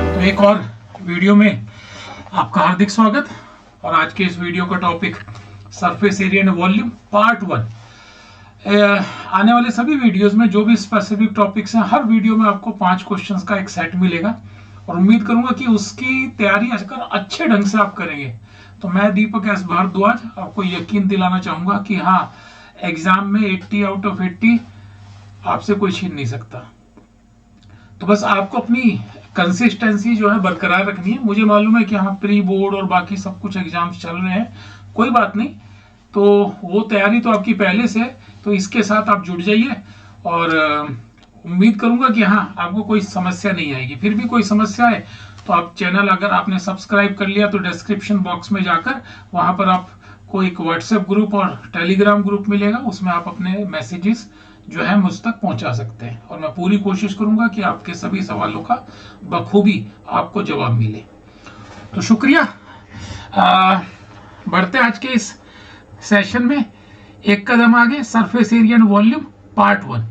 तो एक और वीडियो में आपका हार्दिक स्वागत। और आज के इस वीडियो का topic surface area and volume part 1। आने वाले सभी वीडियोस में जो भी स्पेसिफिक टॉपिक्स हैं, हर वीडियो में आपको 5 क्वेश्चंस का एक सेट मिलेगा और उम्मीद करूंगा कि उसकी तैयारी अगर अच्छे ढंग से आप करेंगे तो मैं दीपक एस भारद्वाज आपको यकीन दिलाना चाहूंगा कि हाँ, एग्जाम में 80 आउट ऑफ 80 आपसे कोई छीन नहीं सकता। तो बस आपको अपनी कंसिस्टेंसी जो है बरकरार रखनी है। मुझे मालूम है कि हाँ, प्री बोर्ड और बाकी सब कुछ एग्जाम्स चल रहे हैं, कोई बात नहीं, तो वो तैयारी तो आपकी पहले से है, तो इसके साथ आप जुड़ जाइए और उम्मीद करूंगा कि हाँ, आपको कोई समस्या नहीं आएगी। फिर भी कोई समस्या है तो आप चैनल अगर आपने सब्सक्राइब कर लिया तो डिस्क्रिप्शन बॉक्स में जाकर वहां पर आपको एक व्हाट्सएप ग्रुप और टेलीग्राम ग्रुप मिलेगा, उसमें आप अपने मैसेजेस जो है मुझ तक पहुंचा सकते हैं और मैं पूरी कोशिश करूंगा कि आपके सभी सवालों का बखूबी आपको जवाब मिले। तो शुक्रिया। बढ़ते आज के इस सेशन में एक कदम आगे, surface area and volume part 1।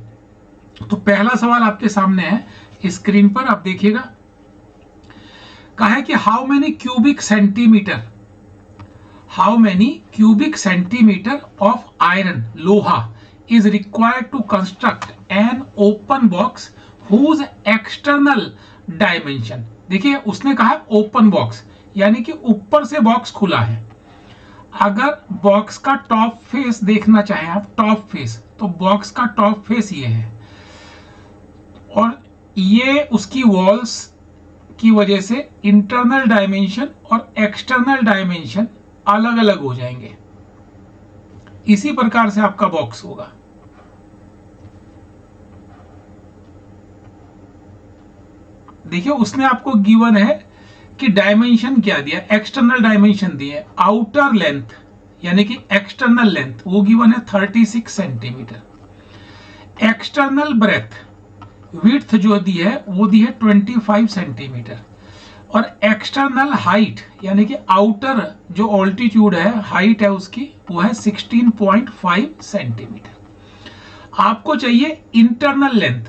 तो पहला सवाल आपके सामने है, स्क्रीन पर आप देखिएगा। कहा है कि how many cubic centimetre of iron, लोहा, is required to construct an open box whose external dimension, देखिए उसने कहा ओपन बॉक्स यानी कि ऊपर से बॉक्स खुला है। अगर बॉक्स का टॉप फेस देखना चाहें आप, टॉप फेस, तो बॉक्स का टॉप फेस ये है और ये उसकी वॉल्स की वजह से इंटरनल डायमेंशन और एक्सटर्नल डायमेंशन अलग अलग हो जाएंगे। इसी प्रकार से आपका बॉक्स होगा। देखिए उसने आपको गिवन है कि डायमेंशन क्या दिया, एक्सटर्नल डायमेंशन दिए, आउटर लेंथ यानी कि एक्सटर्नल लेंथ वो गिवन है 36 सेंटीमीटर, एक्सटर्नल ब्रेथ विड्थ जो दी है वो दी है 25 सेंटीमीटर और एक्सटर्नल हाइट यानी कि आउटर जो ऑल्टीट्यूड है, हाइट है उसकी, वो है 16.5 सेंटीमीटर। आपको चाहिए इंटरनल लेंथ।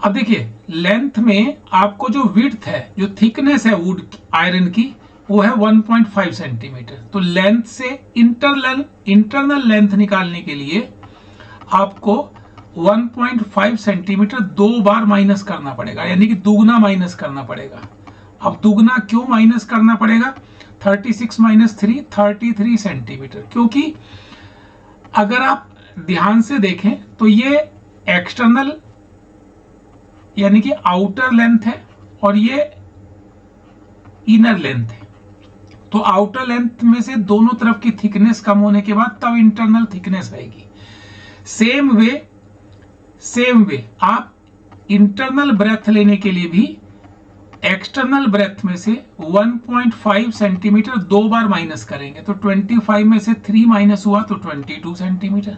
अब देखिए लेंथ में आपको जो विड्थ है, जो थिकनेस है वुड आयरन की, वो है 1.5 सेंटीमीटर। तो लेंथ से इंटरनल लेंथ निकालने के लिए आपको 1.5 सेंटीमीटर 2 बार माइनस करना पड़ेगा, यानी कि दुगना माइनस करना पड़ेगा। अब दुगना क्यों माइनस करना पड़ेगा? 36 माइनस 3 33 सेंटीमीटर, क्योंकि अगर आप ध्यान से देखें तो ये एक्सटर्नल यानी कि आउटर लेंथ है और ये इनर लेंथ है। तो आउटर लेंथ में से दोनों तरफ की थिकनेस कम होने के बाद तब इंटरनल थिकनेस आएगी। सेम वे आप इंटरनल ब्रेथ लेने के लिए भी एक्सटर्नल ब्रेथ में से 1.5 सेंटीमीटर 2 बार माइनस करेंगे, तो 25 में से 3 माइनस हुआ तो 22 सेंटीमीटर।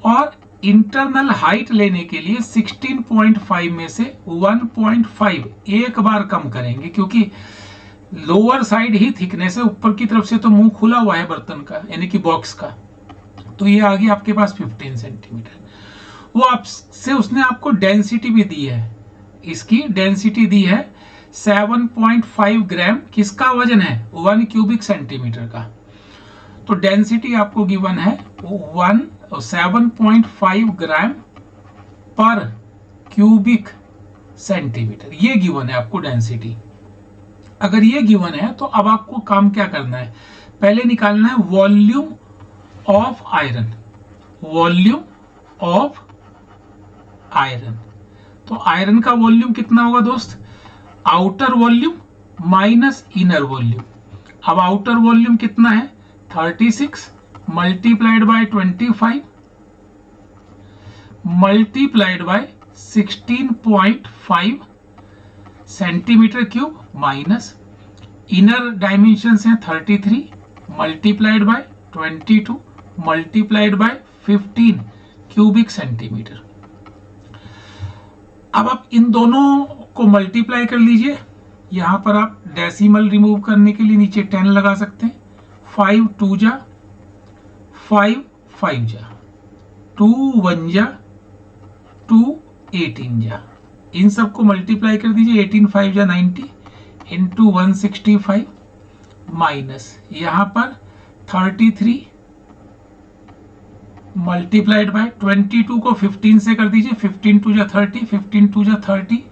और इंटरनल हाइट लेने के लिए 16.5 में से 1.5 एक बार कम करेंगे, क्योंकि लोअर साइड ही थिकनेस है, ऊपर की तरफ से तो मुंह खुला हुआ है बर्तन का यानी कि बॉक्स का। तो ये आ गया आपके पास 15 सेंटीमीटर। वो आपसे उसने आपको डेंसिटी भी दी है, इसकी डेंसिटी दी है 7.5 ग्राम। किसका वजन है? 1 क्यूबिक सेंटीमीटर का। तो डेंसिटी आपको गिवन है 7.5 ग्राम पर क्यूबिक सेंटीमीटर, ये गिवन है आपको डेंसिटी। अगर ये गिवन है तो अब आपको काम क्या करना है? पहले निकालना है volume of iron. Volume of iron, तो आयरन का वॉल्यूम कितना होगा दोस्त? Outer volume minus inner volume. अब आउटर वॉल्यूम कितना है? 36 multiplied by 25 multiplied by 16.5 centimetre cube minus inner dimensions हैं 33 multiplied by 22 multiplied by 15 cubic centimetre. अब आप इन दोनों को मल्टीप्लाई कर लीजिए। यहां पर आप डेसिमल रिमूव करने के लिए नीचे 10 लगा सकते हैं। 5 2 जा 5 5 जा 2 1 जा 18 जा, इन सबको मल्टीप्लाई कर दीजिए, 18 5 जा 90 इंटू 165 माइनस यहाँ पर 33 मल्टीप्लाइड बाय 22 को 15 से कर दीजिए, 15 2 जा 30, 15 2 जा 30,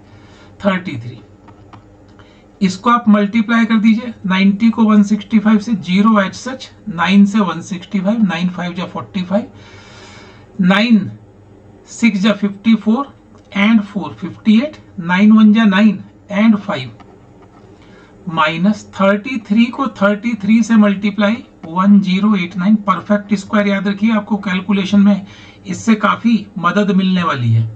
33। इसको आप मल्टीप्लाई कर दीजिए, 90 को 165 से, 0 एच सच, 9 से 165, 9 5 जा 45, 9 6 जा 54 एंड 4 58, 9 1 जा 9 एंड 5 माइनस 33 को 33 से मल्टीप्लाई 1089। परफेक्ट स्क्वायर याद रखिए, आपको कैलकुलेशन में इससे काफी मदद मिलने वाली है।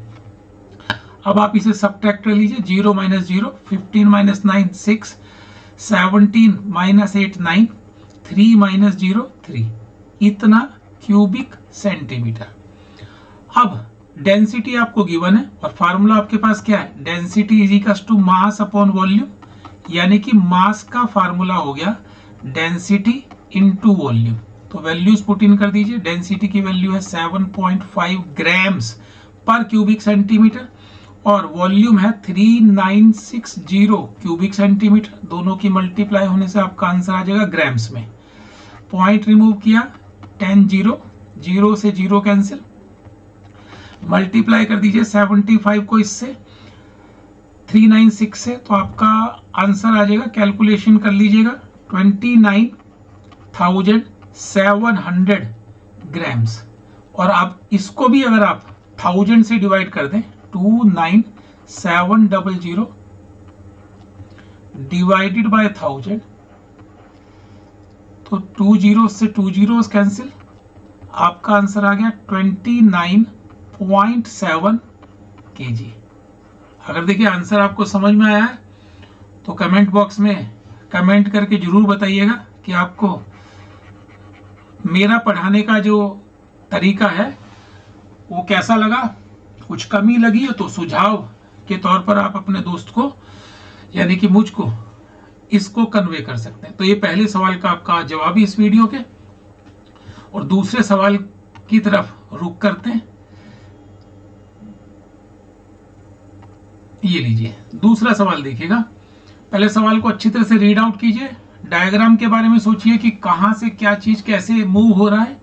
अब आप इसे सब्ट्रैक्ट कर लीजिए, 0 माइनस 0, 15 माइनस 9 6, 17 माइनस 8 9, 3 माइनस 0 3, इतना क्यूबिक सेंटीमीटर। अब डेंसिटी आपको गिवन है और फार्मूला आपके पास क्या है, density is equal to mass upon volume, यानी कि मास का फार्मूला हो गया डेंसिटी इनटू वॉल्यूम। तो वैल्यूज पुट इन कर दीजिए, डेंसिटी की वैल्यू है 7.5 ग्राम्स पर क्यूबिक सेंटीमीटर और वॉल्यूम है 3960 क्यूबिक सेंटीमीटर। दोनों की मल्टीप्लाई होने से आपका आंसर आ जाएगा ग्राम्स में। पॉइंट रिमूव किया, 10 0, 0 से 0 कैंसिल, मल्टीप्लाई कर दीजिए 75 को इससे, 396 से, तो आपका आंसर आ जाएगा, कैलकुलेशन कर लीजिएगा, 29,700 ग्राम्स। और आप इसको भी अगर आप 1000 से डिवाइड कर दें, 29700 डिवाइडेड बाय 1000, तो 2 zeros से 2 zeros कैंसिल, आपका आंसर आ गया 29.7 kg। अगर देखिए आंसर आपको समझ में आया है तो कमेंट बॉक्स में कमेंट करके जरूर बताइएगा कि आपको मेरा पढ़ाने का जो तरीका है वो कैसा लगा। कुछ कमी लगी है तो सुझाव के तौर पर आप अपने दोस्त को यानी कि मुझको इसको कन्वे कर सकते हैं। तो ये पहले सवाल का आपका जवाब इस वीडियो के, और दूसरे सवाल की तरफ रुख करते हैं। ये लीजिए दूसरा सवाल देखिएगा। पहले सवाल को अच्छी तरह से रीड आउट कीजिए, डायग्राम के बारे में सोचिए कि कहां से क्या चीज कैसे मूव हो रहा है।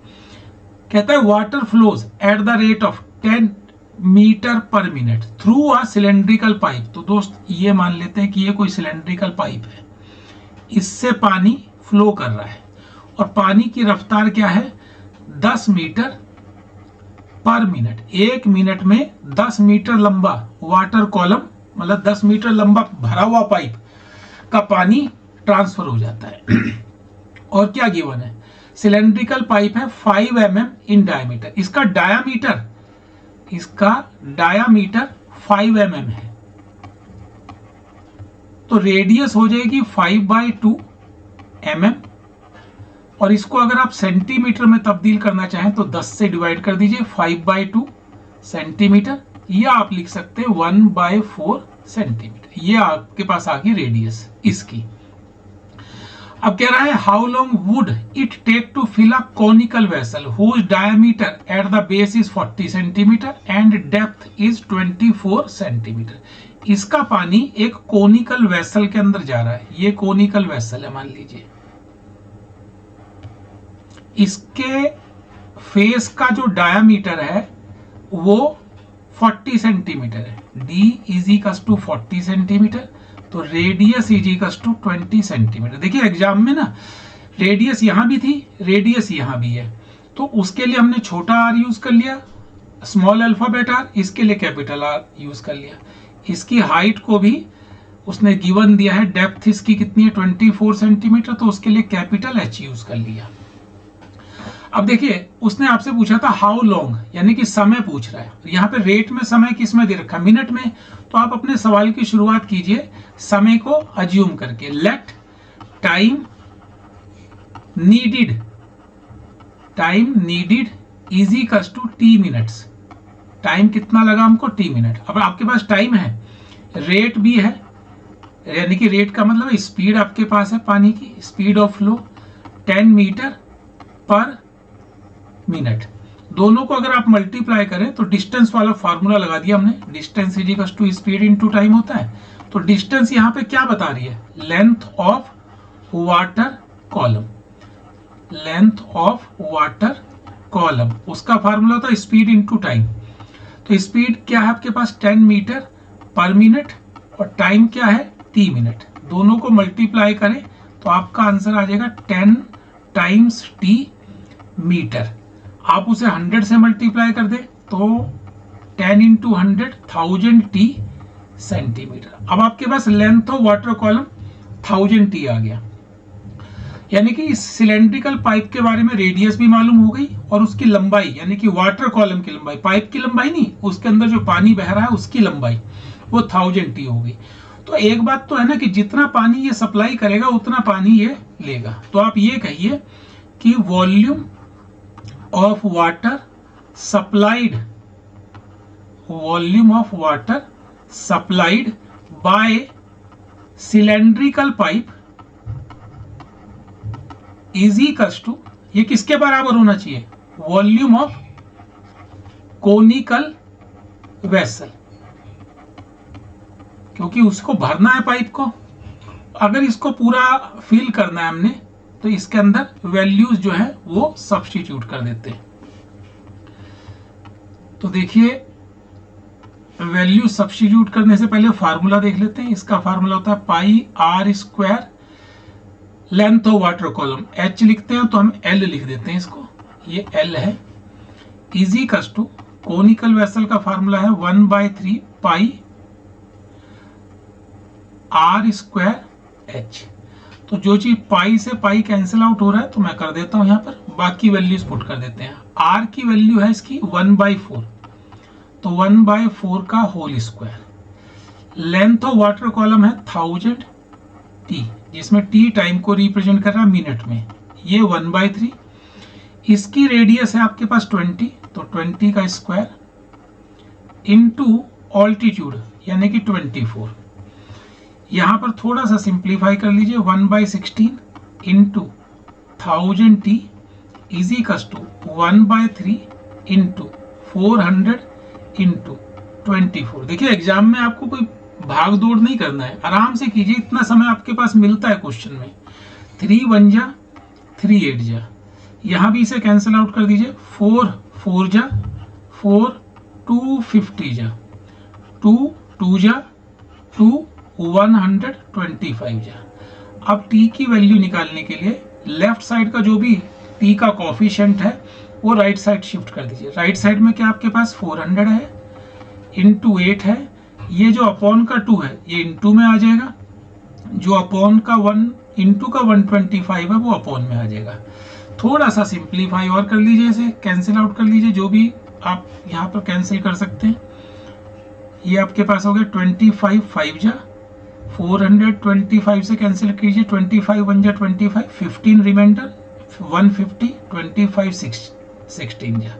कहता है water flows at the rate of 10 metre पर minute through a cylindrical pipe. तो दोस्त ये मान लेते हैं कि ये कोई सिलेंड्रिकल पाइप है, इससे पानी फ्लो कर रहा है और पानी की रफ्तार क्या है, 10 मीटर पर मिनट। 1 मिनट में 10 मीटर लंबा वाटर कॉलम, मतलब 10 मीटर लंबा भरा हुआ पाइप का पानी ट्रांसफर हो जाता है। और क्या गिवन है, सिलेंड्रिकल पाइप है 5 mm इन डायमीटर, इसका डायामीटर 5 mm है, तो रेडियस हो जाएगी 5/2 mm। और इसको अगर आप सेंटीमीटर में तब्दील करना चाहें तो 10 से डिवाइड कर दीजिए, 5/2 सेंटीमीटर, या आप लिख सकते हैं 1/4 सेंटीमीटर। ये आपके पास आ गई रेडियस इसकी। अब कह रहा है how long would it take to fill a conical vessel whose diameter at the base is 40 centimetre and depth is 24 centimetre. इसका पानी एक कॉनिकल वेसल के अंदर जा रहा है, ये कॉनिकल वेसल है मान लीजिए, इसके फेस का जो डायामीटर है वो 40 सेंटीमीटर है, d is equal to 40 centimetre, तो radius is equal to 20 centimetre. देखिए एग्जाम में ना रेडियस यहां भी थी, रेडियस यहां भी है, तो उसके लिए हमने छोटा r यूज कर लिया, स्मॉल अल्फाबेट r, इसके लिए कैपिटल R यूज कर लिया। इसकी हाइट को भी उसने गिवन दिया है, डेप्थ इसकी कितनी है 24 सेंटीमीटर, तो उसके लिए कैपिटल H यूज कर लिया। अब देखिए उसने आपसे पूछा था हाउ लॉन्ग, यानी कि समय पूछ रहा है। यहाँ पे रेट में समय किस में दे रखा, मिनट में, तो आप अपने सवाल की शुरुआत कीजिए समय को अज्यूम करके। Let time needed is equal to t minutes. Time कितना लगा हमको, t मिनट। अब आपके पास टाइम है, रेट भी है, यानी कि रेट का मतलब स्पीड आपके पास है, पानी की स्पीड ऑफ फ्लो 10 मीटर पर मिनट। दोनों को अगर आप मल्टीप्लाई करें तो डिस्टेंस वाला फार्मूला लगा दिया हमने, distance is equal to speed into time होता है। तो डिस्टेंस यहाँ पे क्या बता रही है, length of water column, length of water column, उसका फार्मूला होता है स्पीड इनटू टाइम। तो स्पीड क्या है आपके पास 10 मीटर पर मिनट और टाइम क्या है t मिनट, दोनों को मल्टीप्लाई करें तो आपका आंसर आ जाएगा 10 टाइम्स t मीटर। आप उसे 100 से मल्टीप्लाई कर दे तो 10 इंटू 100 1000 t सेंटीमीटर। अब आपके पास length of water column 1000 t आ गया, यानी कि इस सिलेंड्रिकल पाइप के बारे में रेडियस भी मालूम हो गई और उसकी लंबाई, यानी कि वाटर कॉलम की लंबाई, पाइप की लंबाई नहीं, उसके अंदर जो पानी बह रहा है उसकी लंबाई, वो 1000 t हो गई। तो एक बात तो है ना कि जितना पानी ये सप्लाई करेगा उतना पानी ये लेगा। तो आप ये कहिए कि volume of water supplied, volume of water supplied by cylindrical pipe is equals to, ये किसके बराबर होना चाहिए, वॉल्यूम ऑफ कोनिकल वेसल, क्योंकि उसको भरना है पाइप को। अगर इसको पूरा फिल करना है हमने तो इसके अंदर वैल्यूज जो है वो सब्स्टिट्यूट कर देते हैं। तो देखिए वैल्यू सब्स्टिट्यूट करने से पहले फार्मूला देख लेते हैं। इसका फार्मूला होता है pi R square length of water column, h लिखते हैं तो हम l लिख देते हैं इसको, ये l है, is equals to conical vessel का फार्मूला है 1/3 पाई आर स्क्वायर h। तो जो चीज पाई से पाई कैंसिल आउट हो रहा है तो मैं कर देता हूं यहाँ पर, बाकी वैल्यूज पुट कर देते हैं। r की वैल्यू है इसकी 1/4, तो 1/4 का whole square. Length of water column है 1000 t, जिसमें t टाइम को रिप्रेजेंट कर रहा है मिनट में, ये 1/3। इसकी रेडियस है आपके पास 20, तो 20 का स्क्वायर इनटू ऑल्टीट्यूड यानी कि 24। यहां पर थोड़ा सा सिंप्लीफाई कर लीजिए, 1/16 into 1000 t is equals to 1/3 into 400 into 24। देखिए एग्जाम में आपको कोई भाग दौड़ नहीं करना है, आराम से कीजिए, इतना समय आपके पास मिलता है क्वेश्चन में। 3 1 जा 3 8 जा, यहां भी इसे कैंसिल आउट कर दीजिए, 4 4 जा 4 2 50 जा 2 2 जा 2 125 जा। अब t की वैल्यू निकालने के लिए लेफ्ट साइड का जो भी t का कोफिशिएंट है वो राइट साइड शिफ्ट कर दीजिए। राइट साइड में क्या आपके पास 400 है इंटू 8 है, ये जो अपॉन का 2 है ये इंटू में आ जाएगा, जो अपॉन का 1 इंटू का 125 है वो अपॉन में आ जाएगा। थोड़ा सा सिंप्लीफाई और कर लीजिए, इसे कैंसिल आउट कर लीजिए, जो भी आप यहाँ पर कैंसिल कर सकते हैं। ये आपके पास हो गया 25 5 जा 425 से कैंसिल कीजिए, 25 1 जा 25, 15 रिमाइंडर 150, 25 16 जा,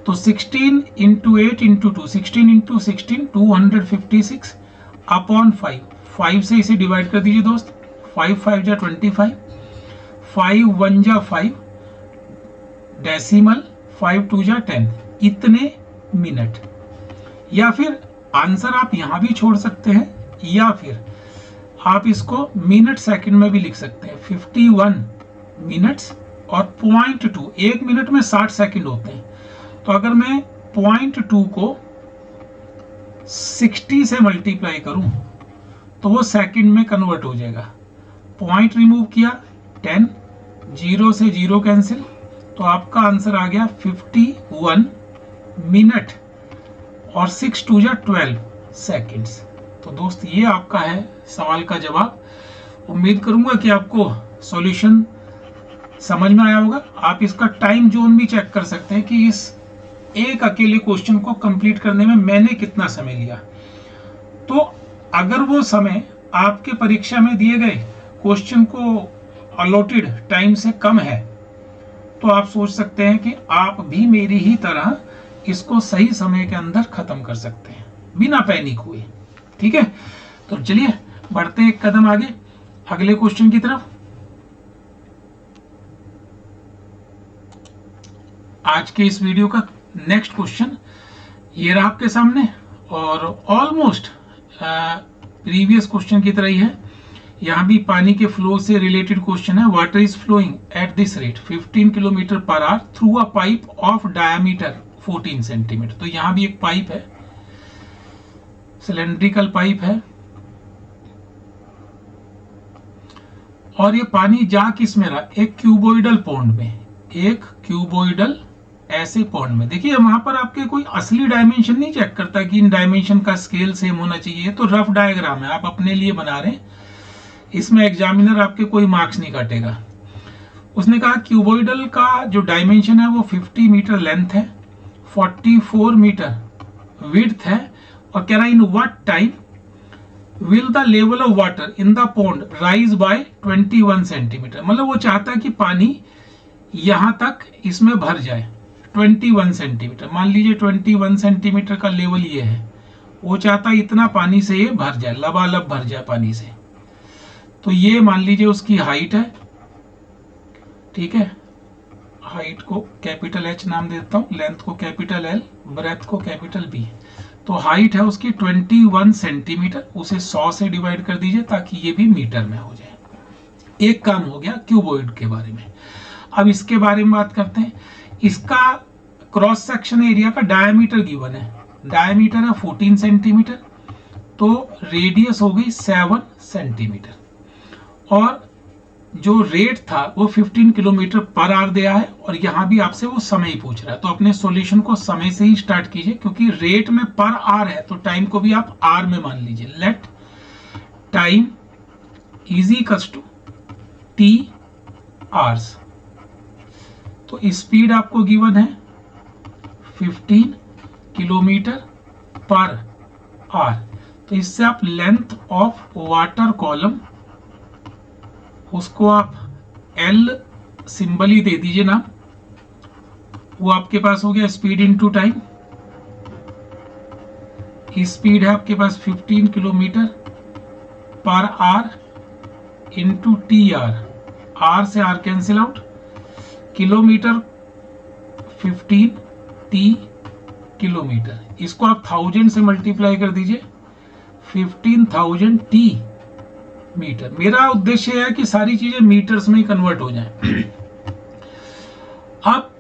तो 16 इंटू 8 इंटू 2, 16 इंटू 16 256 अपॉन 5, 5 से इसे डिवाइड कर दीजिए दोस्त, 5 5 जा 25, 5 1 जा 5 डेसिमल, 5 2 जा 10, इतने मिनट। या फिर आंसर आप यहां भी छोड़ सकते हैं, या फिर आप इसको मिनट सेकंड में भी लिख सकते हैं, 51 मिनट्स और 0.2, 1 मिनट में 60 सेकंड होते हैं। तो अगर मैं 0.2 को 60 से मल्टीप्लाई करूं तो वो सेकंड में कन्वर्ट हो जाएगा। पॉइंट रिमूव किया 10, 0 से 0 कैंसिल, तो आपका आंसर आ गया 51 मिनट और 6 2 जा 12 सेकंड्स। तो दोस्त ये आपका है सवाल का जवाब। उम्मीद करूंगा कि आपको सॉल्यूशन समझ में आया होगा। आप इसका टाइम जोन भी चेक कर सकते हैं कि इस एक अकेले क्वेश्चन को कंप्लीट करने में मैंने कितना समय लिया। तो अगर वो समय आपके परीक्षा में दिए गए क्वेश्चन को अलॉटेड टाइम से कम है तो आप सोच सकते हैं कि आप भी मेरी ही तरह इसको सही समय के अंदर खत्म कर सकते हैं बिना पैनिक हुए। ठीक है, तो चलिए बढ़ते हैं एक कदम आगे अगले क्वेश्चन की तरफ। आज के इस वीडियो का नेक्स्ट क्वेश्चन ये रहा आपके सामने, और ऑलमोस्ट प्रीवियस क्वेश्चन की तरह ही है। यहाँ भी पानी के फ्लो से रिलेटेड क्वेश्चन है। Water is flowing at this rate 15 kilometre per hour through a pipe of diameter 14 centimetre. तो यहाँ भी एक पाइप है, सिलेंड्रिकल पाइप है, और ये पानी जा किस में रहा, एक क्यूबोइडल पॉन्ड में, एक क्यूबोइडल ऐसे पॉन्ड में। देखिए वहां पर आपके कोई असली डायमेंशन नहीं चेक करता कि इन डायमेंशन का स्केल सेम होना चाहिए, तो रफ डायग्राम है, आप अपने लिए बना रहे हैं, इसमें एग्जामिनर आपके कोई मार्क्स नहीं काटेगा। उसने कहा क्यूबोइडल का जो डायमेंशन है वो 50 मीटर लेंथ है, 44 मीटर विड्थ है, और कह रहा है in what time will the level of water in the pond rise by 21 centimetre. मतलब वो चाहता है कि पानी यहां तक इसमें भर जाए 21 सेंटीमीटर। मान लीजिए 21 सेंटीमीटर का लेवल ये है, वो चाहता है इतना पानी से ये भर जाए, लबालब भर जाए पानी से। तो ये मान लीजिए उसकी हाइट है, ठीक है, हाइट को कैपिटल H नाम देता हूं, लेंथ को कैपिटल L, ब्रेथ को कैपिटल B। तो हाइट है उसकी 21 सेंटीमीटर, उसे 100 से डिवाइड कर दीजिए ताकि ये भी मीटर में हो जाए। एक काम हो गया क्यूबोइड के बारे में। अब इसके बारे में बात करते हैं। इसका क्रॉस सेक्शन एरिया का डायमीटर गिवन है, डायमीटर है 14 सेंटीमीटर, तो रेडियस हो गई 7 सेंटीमीटर, और जो रेट था वो 15 किलोमीटर पर आवर दिया है, और यहां भी आपसे वो समय ही पूछ रहा है। तो अपने सॉल्यूशन को समय से ही स्टार्ट कीजिए, क्योंकि रेट में पर आवर है तो टाइम को भी आप आर में मान लीजिए। Let time is equals to t hours. तो स्पीड आपको गिवन है 15 किलोमीटर पर आवर। तो इससे आप लेंथ ऑफ वाटर कॉलम, उसको आप L सिंबल ही दे दीजिए ना, वो आपके पास हो गया स्पीड इनटू टाइम। स्पीड है आपके पास 15 kilometre per hour into T R, R से R cancel out, kilometre 15 T kilometre, इसको आप 1000 से मल्टीप्लाई कर दीजिए, 15,000 टी मीटर। मेरा उद्देश्य है कि सारी चीजें मीटर्स में ही कन्वर्ट हो जाएं। अब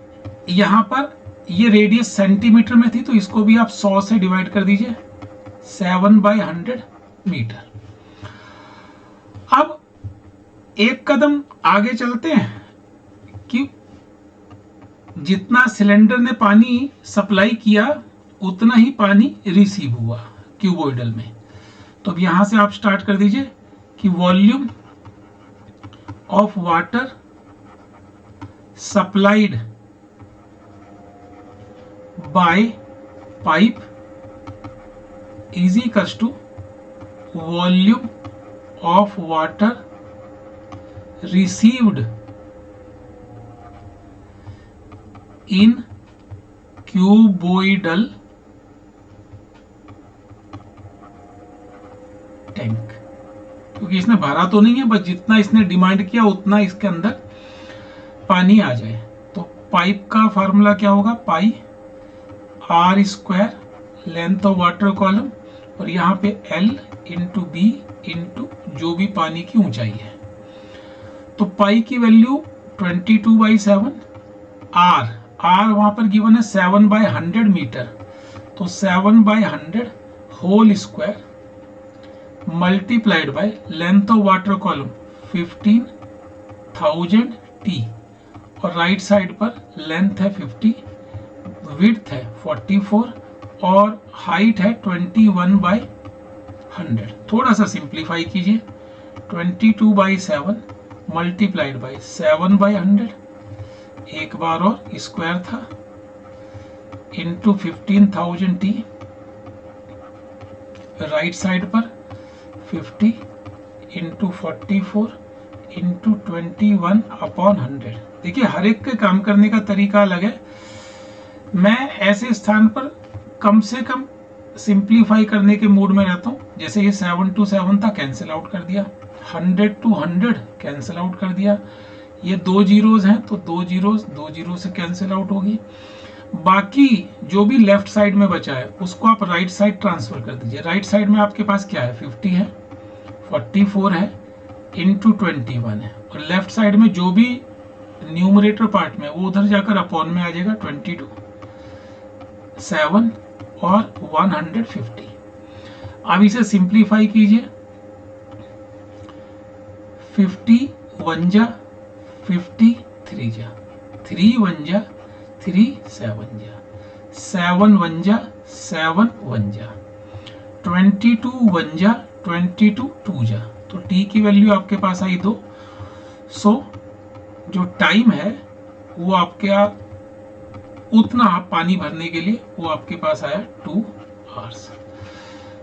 यहां पर ये रेडियस सेंटीमीटर में थी, तो इसको भी आप 100 से डिवाइड कर दीजिए, 7/100 मीटर। अब एक कदम आगे चलते हैं कि जितना सिलेंडर ने पानी सप्लाई किया उतना ही पानी रिसीव हुआ क्यूबोइडल में। तो अब यहां से आप स्टार्ट कर दीजिए कि volume of water supplied by pipe is equals to volume of water received in cuboidal tank. क्योंकि इसने भरा तो नहीं है, बस जितना इसने डिमांड किया उतना इसके अंदर पानी आ जाए। तो पाइप का फार्मूला क्या होगा, pi R square length of water column, और यहाँ पे L इंटू बी इंटू जो भी पानी की ऊंचाई है। तो पाई की वैल्यू 22/7, आर वहां पर गिवन है 7/100 मीटर, तो 7/100 whole square multiplied by length of water column 15,000 t, और राइट साइड पर लेंथ है 50, विड्थ है 44 और हाइट है 21/100। थोड़ा सा सिंप्लीफाई कीजिए, 22/7 मल्टीप्लाइड बाय 7/100, एक बार और स्क्वायर था, इंटू 15,000 टी, राइट साइड पर 50 इंटू 44 इंटू 21/100। देखिए हर एक के काम करने का तरीका अलग है। मैं ऐसे स्थान पर कम से कम सिंप्लीफाई करने के मूड में रहता हूं। जैसे ये 7 to 7 था, कैंसिल आउट कर दिया, 100 to 100 कैंसिल आउट कर दिया, ये 2 जीरोज हैं तो 2 जीरो से कैंसिल आउट होगी। बाकी जो भी लेफ्ट साइड में बचा है उसको आप राइट साइड ट्रांसफर कर दीजिए। राइट साइड में आपके पास क्या है, 50 है, 44 है, इंटू 21 है, और लेफ्ट साइड में जो भी न्यूमरेटर पार्ट में वो उधर जाकर अपॉन में आ जाएगा, 22, 7 और 150। अब इसे सिंप्लीफाई कीजिए, 50 1 जा 50 3 जा 3 1 जा 3 7 जा 7 1 जा 7 1 जा 22 1 जा 22 2 जा, तो t की वैल्यू आपके पास आई 2। सो जो टाइम है वो आपके उतना आप पानी भरने के लिए वो आपके पास आया 2 आवर्स।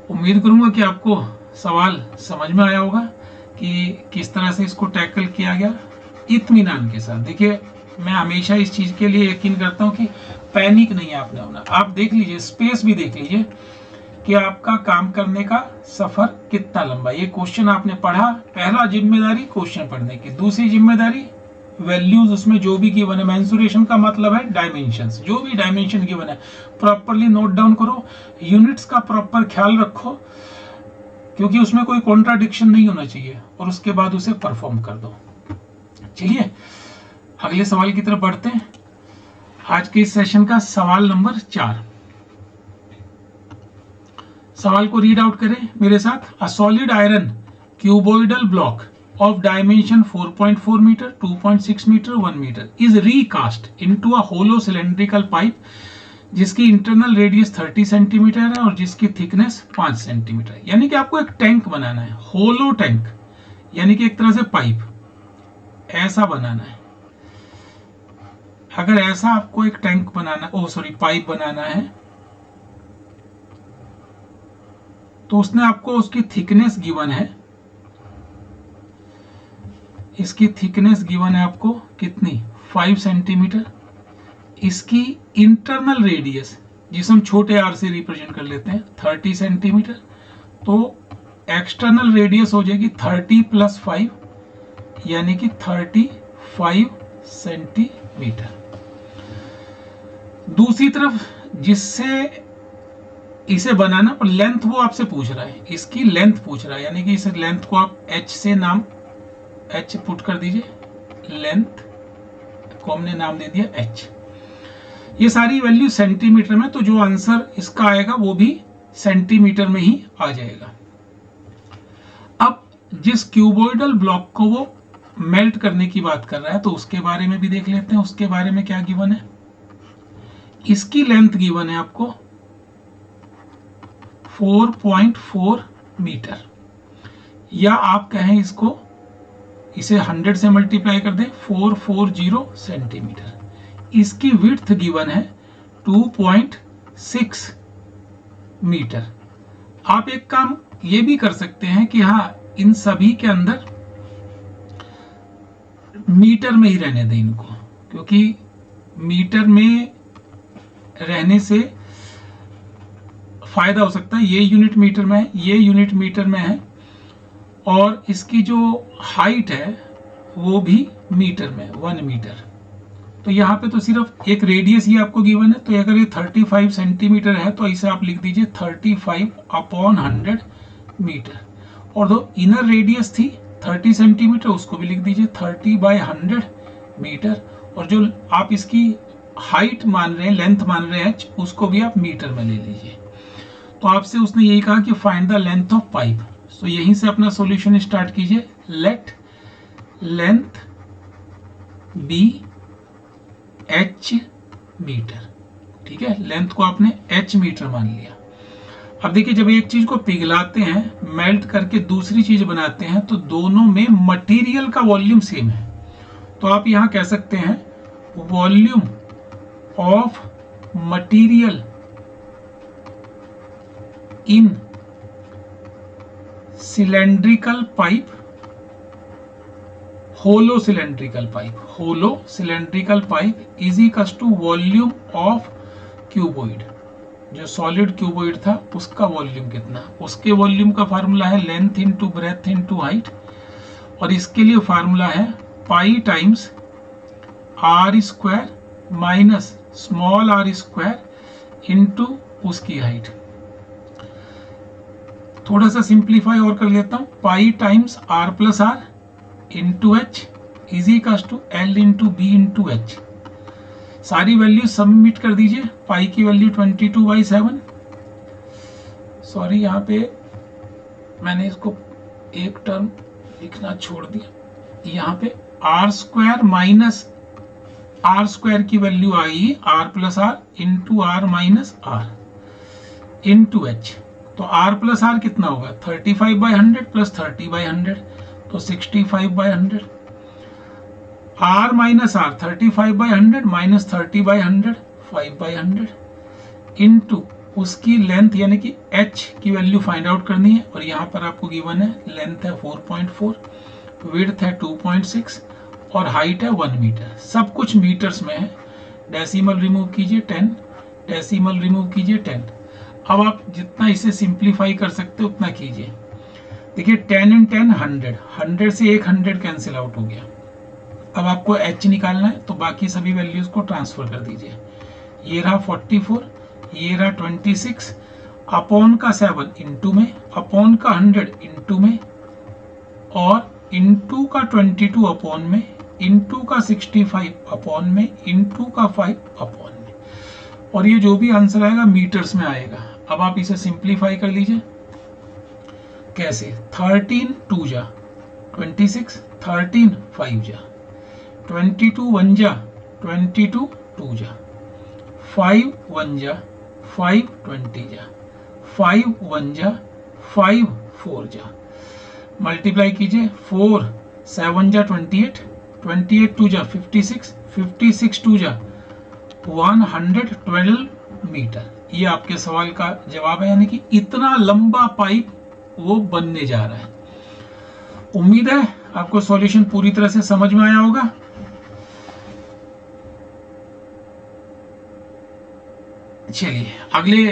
उम्मीद करूंगा कि आपको सवाल समझ में आया होगा कि किस तरह से इसको टैकल किया गया इत्मीनान के साथ। देखिए मैं हमेशा इस चीज के लिए यकीन करता हूं कि पैनिक नहीं आपने होना। आप देख लीजिए, स्पेस भी देख लीजिए कि आपका काम करने का सफर कितना लंबा। ये क्वेश्चन आपने पढ़ा, पहला जिम्मेदारी क्वेश्चन पढ़ने की, दूसरी जिम्मेदारी वैल्यूज उसमें जो भी गिवन है, मेंसुरेशन का मतलब है डायमेंशंस, जो भी डायमेंशन गिवन है प्रॉपरली नोट डाउन करो, यूनिट्स का प्रॉपर ख्याल रखो क्योंकि उसमें कोई कॉन्ट्राडिक्शन नहीं होना चाहिए, और उसके बाद उसे परफॉर्म कर दो। चलिए अगले सवाल की तरफ बढ़ते हैं। आज के इस सेशन का सवाल नंबर 4। सवाल को रीड आउट करें मेरे साथ। A solid iron cuboidal block of dimension 4.4 meter, 2.6 meter, 1 meter is recast into a hollow cylindrical pipe जिसकी इंटरनल रेडियस 30 सेंटीमीटर है और जिसकी थिकनेस 5 सेंटीमीटर है। यानी कि आपको एक टैंक बनाना है, होलो टैंक, यानी कि एक तरह से पाइप ऐसा बनाना है। अगर ऐसा आपको एक टैंक बनाना, पाइप बनाना है, तो उसने आपको उसकी थिकनेस गिवन है, इसकी थिकनेस गिवन है आपको कितनी, 5 सेंटीमीटर। इसकी इंटरनल रेडियस जिसे हम छोटे आर से रिप्रेजेंट कर लेते हैं 30 सेंटीमीटर, तो एक्सटर्नल रेडियस हो जाएगी 30 + 5 यानी कि 35 सेंटीमीटर। दूसरी तरफ जिससे इसे बनाना, पर लेंथ वो आपसे पूछ रहा है, इसकी लेंथ पूछ रहा है, यानी कि इस लेंथ को आप h से नाम h पुट कर दीजिए, लेंथ को हमने नाम दे दिया h। ये सारी वैल्यू सेंटीमीटर में, तो जो आंसर इसका आएगा वो भी सेंटीमीटर में ही आ जाएगा। अब जिस क्यूबोइडल ब्लॉक को वो मेल्ट करने की बात कर रहा है तो उसके बारे में भी देख लेते हैं। उसके बारे में क्या गिवन है, इसकी लेंथ गिवन है आपको 4.4 मीटर, या आप कहें इसको, इसे 100 से मल्टीप्लाई कर दें, 440 सेंटीमीटर। इसकी विड्थ गिवन है 2.6 मीटर। आप एक काम ये भी कर सकते हैं कि हाँ, इन सभी के अंदर मीटर में ही रहने दें इनको, क्योंकि मीटर में रहने से फायदा हो सकता है। ये यूनिट मीटर में है, ये यूनिट मीटर में है, और इसकी जो हाइट है वो भी मीटर में, 1 मीटर। तो यहाँ पे तो सिर्फ एक रेडियस ही आपको गिवन है, तो अगर ये 35 सेंटीमीटर है तो इसे आप लिख दीजिए 35/100 मीटर। और जो इनर रेडियस थी 30 सेंटीमीटर, उसको भी लिख दीजिए 30/100 मीटर। और जो आप इसकी हाइट मान रहे हैं, लेंथ मान रहे हैं, उसको भी आप मीटर में ले लीजिए। तो आपसे उसने यही कहा कि find the length of pipe. तो यहीं से अपना सॉल्यूशन स्टार्ट कीजिए। Let length be h metre, ठीक है, लेंथ को आपने h मीटर मान लिया। अब देखिए, जब एक चीज को पिघलाते हैं, मेल्ट करके दूसरी चीज बनाते हैं, तो दोनों में मटेरियल का वॉल्यूम सेम है। तो आप यहां कह सकते हैं volume of material in cylindrical pipe, hollow cylindrical pipe is equals to volume of cuboid. जो सॉलिड क्यूबोइड था उसका वॉल्यूम कितना, उसके वॉल्यूम का फार्मूला है length into breadth into height, और इसके लिए फार्मूला है pi times r square minus small r square into उसकी हाइट। थोड़ा सा सिंप्लीफाई और कर लेता हूं, pi times r plus are into h is equals to L into b into h. सारी वैल्यू सबमिट कर दीजिए। पाई की वैल्यू 22/7, सॉरी यहाँ पे मैंने इसको एक टर्म लिखना छोड़ दिया। यहाँ पे R square minus R square की वैल्यू आई R plus are into R minus R into H. तो आर प्लस आर कितना होगा 35/100 प्लस 30/100 तो 65/100। R minus R 35/100 minus 30/100 5/100 into उसकी लेंथ यानी कि h की वैल्यू फाइंड आउट करनी है। और यहाँ पर आपको गिवन है लेंथ है 4.4, विड्थ है 2.6 और हाइट है 1 मीटर। सब कुछ मीटर्स में है। डेसिमल रिमूव कीजिए 10, डेसिमल रिमूव कीजिए 10। अब आप जितना इसे सिंप्लीफाई कर सकते हो उतना कीजिए। देखिए 10 × 10 100, 100 से एक 100 कैंसिल आउट हो गया। अब आपको h निकालना है तो बाकी सभी वैल्यूज को ट्रांसफर कर दीजिए। ये रहा 44, ये रहा 26 अपॉन का 7 इंटू में, अपॉन का 100 इंटू में और इंटू का 22 अपॉन में, इंटू का 65 अपॉन में, इंटू का 5 अपॉन में। और ये जो भी आंसर आएगा मीटर्स में आएगा। अब आप इसे सिंप्लीफाई कर लीजिए। कैसे? 13 2 जा 26, 13 5 जा 22 1 जा 22 2 जा 5 1 जा 5 20 जा 5 1 जा 5 4 जा। मल्टीप्लाई कीजिए 4 7 जा 28, 28 2 जा 56, 56 2 जा 112 मीटर। ये आपके सवाल का जवाब है, यानी कि इतना लंबा पाइप वो बनने जा रहा है। उम्मीद है आपको सॉल्यूशन पूरी तरह से समझ में आया होगा। चलिए अगले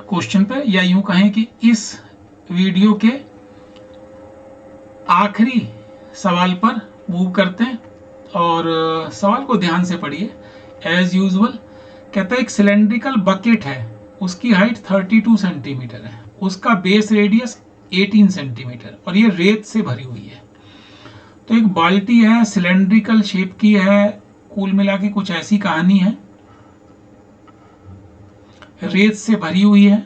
क्वेश्चन पे, या यूं कहें कि इस वीडियो के आखिरी सवाल पर मूव करते हैं। और सवाल को ध्यान से पढ़िए। एज यूजुअल कहता है एक सिलेंड्रिकल बकेट है, उसकी हाइट 32 सेंटीमीटर है, उसका बेस रेडियस 18 सेंटीमीटर और ये रेत से भरी हुई है। तो एक बाल्टी है, सिलेंड्रिकल शेप की है, कुल मिला के कुछ ऐसी कहानी है, रेत से भरी हुई है,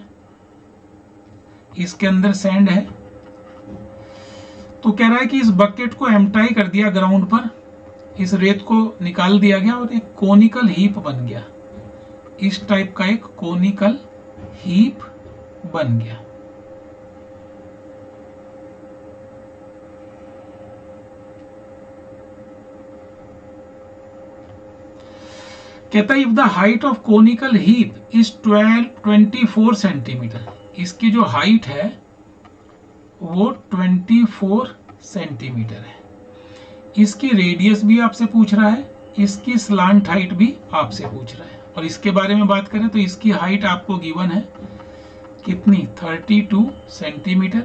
इसके अंदर सैंड है। तो कह रहा है कि इस बकेट को एम्प्टाई कर दिया ग्राउंड पर, इस रेत को निकाल दिया गया और एक कोनिकल हीप बन गया। इस टाइप का एक कोनिकल हीप बन गया। कहता है if the height of conical heap is 24 centimetre, इसकी जो हाइट है वो 24 सेंटीमीटर है। इसकी रेडियस भी आपसे पूछ रहा है, इसकी स्लांट हाइट भी आपसे पूछ रहा है। और इसके बारे में बात करें तो इसकी हाइट आपको गिवन है कितनी 32 सेंटीमीटर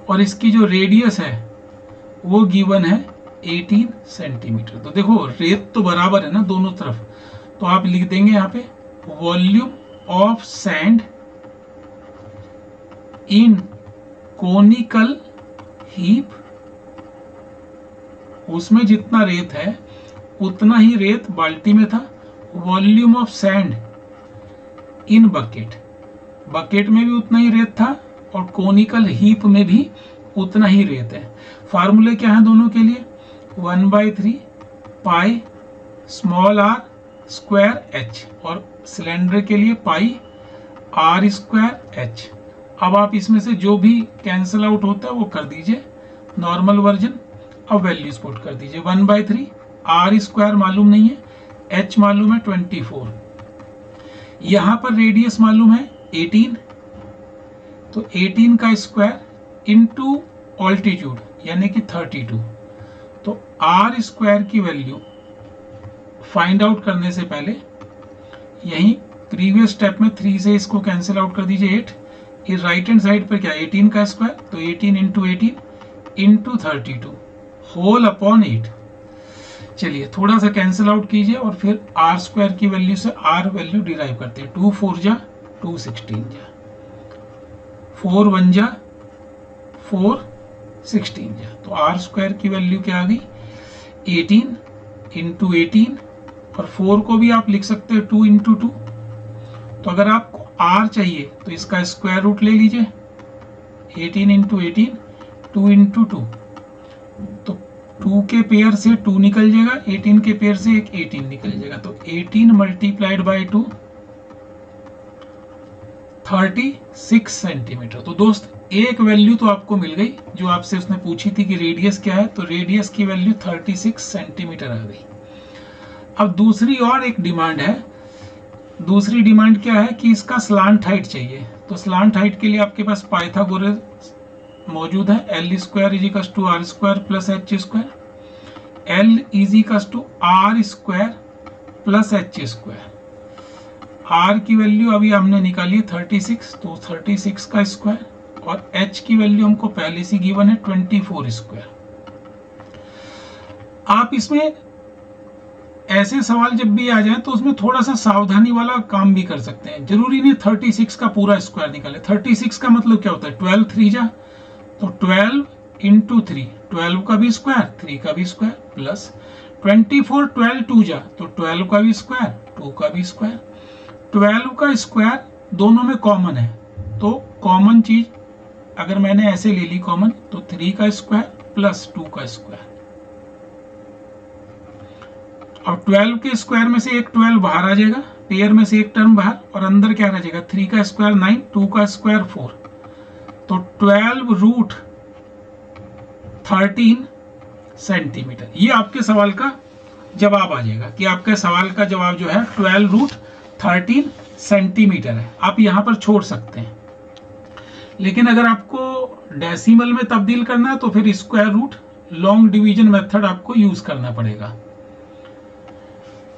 और इसकी जो रेडियस है वो गिवन है 18 सेंटीमीटर। तो देखो रेत तो बराबर है ना दोनों तरफ, तो आप लिख देंगे यहाँ पे volume of sand in conical heap, उसमें जितना रेत है उतना ही रेत बाल्टी में था। Volume of sand in bucket, bucket में भी उतना ही रेत था और कोनिकल हीप में भी उतना ही रेत है। फार्मूले क्या है दोनों के लिए? 1/3 pi small r square h और सिलेंडर के लिए पाई आर स्क्वायर एच। अब आप इसमें से जो भी कैंसिल आउट होता है वो कर दीजिए, नॉर्मल वर्जन। अब वैल्यूज पुट कर दीजिए 1/3, आर स्क्वायर मालूम नहीं है, एच मालूम है 24, यहां पर रेडियस मालूम है 18, तो 18 का स्क्वायर इंटू ऑल्टीट्यूड यानी कि 32। तो आर स्क्वायर की वैल्यू फाइंड आउट करने से पहले यही प्रीवियस स्टेप में 3 से इसको कैंसिल आउट कर दीजिए 8। इस राइट हैंड साइड पर क्या 18 का स्क्वायर, तो 18 इंटू 18 इंटू 32 होल अपॉन 8। चलिए थोड़ा सा कैंसिल आउट कीजिए और फिर आर स्क्वायर की वैल्यू से आर वैल्यू डिराइव करते हैं। 2 4 जा 2 16 जा, 4 1 जा 4 16 जा, तो आर स्क्वायर की वैल्यू क्या आ गई 18 इंटू 18, और 4 को भी आप लिख सकते हो 2 इंटू 2। तो अगर आपको आर चाहिए तो इसका स्क्वायर रूट ले लीजिए, 18 इंटू 18 2 इंटू 2, तो 2 के पेयर से 2 निकल जाएगा, 18 के पेयर से एक 18 निकल जाएगा, तो 18 मल्टीप्लाइड बाई 2 36 सेंटीमीटर। तो दोस्त एक वैल्यू तो आपको मिल गई जो आपसे उसने पूछी थी कि रेडियस क्या है, तो रेडियस की वैल्यू 36 सेंटीमीटर आ गई। अब दूसरी और एक डिमांड है। दूसरी डिमांड क्या है कि इसका स्लांट हाइट चाहिए। तो स्लांट हाइट के लिए आपके पास पाइथागोरस मौजूद है। L square is equal to r square plus h square, l is equal to r square plus h square. R की वैल्यू अभी हमने निकाली 36, तो 36 का स्क्वायर, और एच की वैल्यू हमको पहले से गिवन है 24 स्क्वायर। आप इसमें ऐसे सवाल जब भी आ जाए तो उसमें थोड़ा सा सावधानी वाला काम भी कर सकते हैं। जरूरी नहीं 36 का पूरा स्क्वायर निकाले। 36 का मतलब क्या होता है 12 3 जा, तो 12 इंटू 3, 12 का भी स्क्वायर 3 का भी स्क्वायर, प्लस 24 12 2 जा, तो 12 का भी स्क्वायर 2 का भी स्क्वायर। 12 का स्क्वायर दोनों में कॉमन है, तो कॉमन चीज अगर मैंने ऐसे ले ली कॉमन, तो 3 का स्क्वायर प्लस 2 का स्क्वायर। अब 12 के स्क्वायर में से एक 12 बाहर आ जाएगा, पेयर में से एक टर्म बाहर, और अंदर क्या रह जाएगा 3 का स्क्वायर 9, 2 का स्क्वायर 4, तो 12 रूट 13 सेंटीमीटर। ये आपके सवाल का जवाब आ जाएगा कि आपके सवाल का जवाब जो है 12 रूट 13 सेंटीमीटर है। आप यहां पर छोड़ सकते हैं, लेकिन अगर आपको डेसिमल में तब्दील करना है तो फिर square root long division method आपको यूज करना पड़ेगा।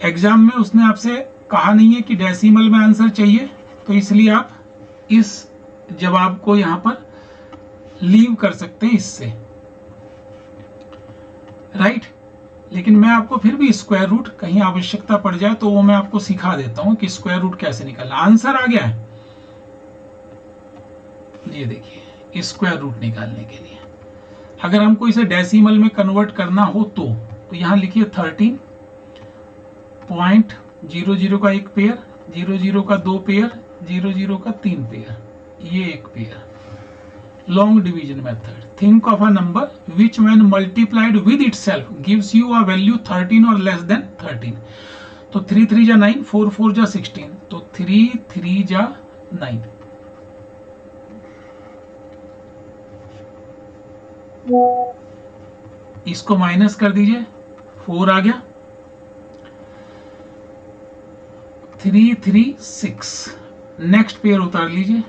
एग्जाम में उसने आपसे कहा नहीं है कि डेसिमल में आंसर चाहिए, तो इसलिए आप इस जवाब को यहां पर लीव कर सकते हैं इससे, राइट। लेकिन मैं आपको फिर भी स्क्वायर रूट कहीं आवश्यकता पड़ जाए तो वो मैं आपको सिखा देता हूं कि स्क्वायर रूट कैसे निकालना। आंसर आ गया है, ये देखिए स्क्वायर रूट निकालने के लिए अगर हमको इसे डेसिमल में कन्वर्ट करना हो तो यहां लिखिए 13.00 का एक पेयर, 00 का 2 पेयर, 00 का 3 पेयर, ये एक pair. Long division method, think of a number which when multiplied with itself gives you a value 13 और लेस देन 13। तो 3 3 जा 9, 4 4 जा 16, तो 3 3 जा 9। इसको माइनस कर दीजिए, 4 आ गया, 3 3 6। नेक्स्ट पेयर उतार लीजिए।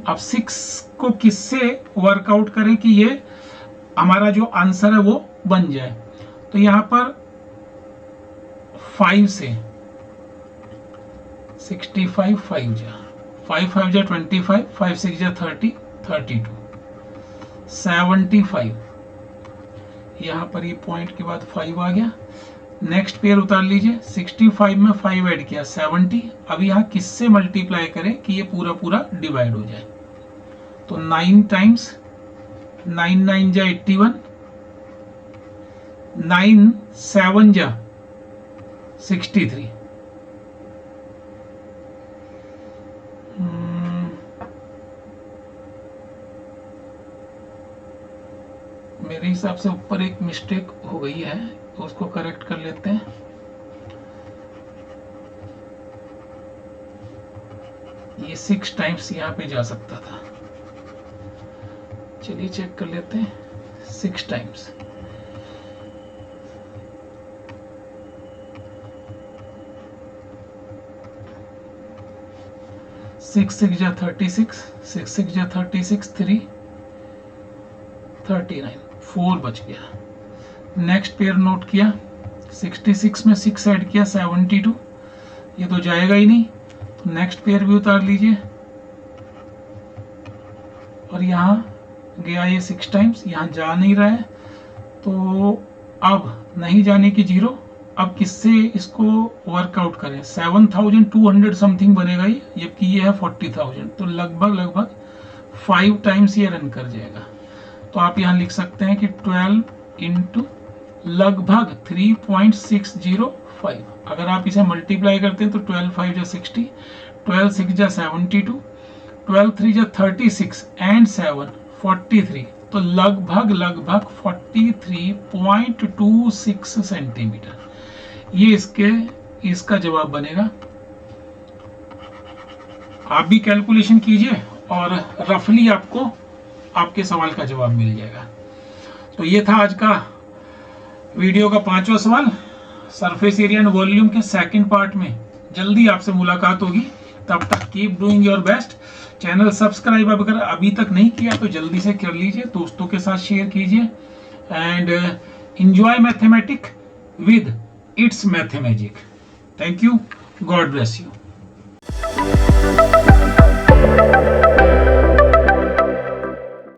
अब 6 को किससे वर्कआउट करें कि ये हमारा जो आंसर है वो बन जाए, तो यहां पर 5 से 65, 5 जा 5 5 जा 25, 5 6 जा 30, 32, 75। यहां पर ये पॉइंट के बाद 5 आ गया। नेक्स्ट पेयर उतार लीजिए, 65 में 5 ऐड किया 70। अब यहां किससे मल्टीप्लाई करें कि ये पूरा पूरा डिवाइड हो जाए, तो 9 टाइम्स 9 9 जा 81, 9 7 जा 63। मेरे हिसाब से ऊपर एक मिस्टेक हो गई है, तो उसको करेक्ट कर लेते हैं। ये 6 टाइम्स यहाँ पे जा सकता था, चलिए चेक कर लेते हैं। 6 टाइम्स, सिक्स 6 जा 36, 6 6 जा 36, 3 39, 4 बच गया। नेक्स्ट पेयर नोट किया, 66 में 6 ऐड किया 72, ये तो जाएगा ही नहीं, तो नेक्स्ट पेयर भी उतार लीजिए, और यहां गया ये 6 टाइम्स, यहां जा नहीं रहा है, तो अब नहीं जाने की 0, अब किससे इसको वर्कआउट करें, 7200 समथिंग बनेगा ये, जबकि ये है 40,000, तो लगभग 5 टाइम्स ये रन कर जाएगा। तो आप यहाँ लिख सकते हैं कि 12 इंटू लगभग 3.605। अगर आप इसे मल्टीप्लाई करते हैं तो 12 5 जा 60, 12 6 जा 72, 12 3 जा 36 एंड 7 43, तो लगभग 43.26 सेंटीमीटर ये इसका जवाब बनेगा। आप भी कैलकुलेशन कीजिए और रफली आपको आपके सवाल का जवाब मिल जाएगा। तो ये था आज का वीडियो का 5वां सवाल। सरफेस एरिया एंड वॉल्यूम के सेकंड पार्ट में जल्दी आपसे मुलाकात होगी। तब तक keep doing your best. Channel subscribe अगर अभी तक नहीं किया तो जल्दी से कर लीजिए, दोस्तों के साथ शेयर कीजिए and enjoy mathematics with its mathemagic. Thank you, God bless you.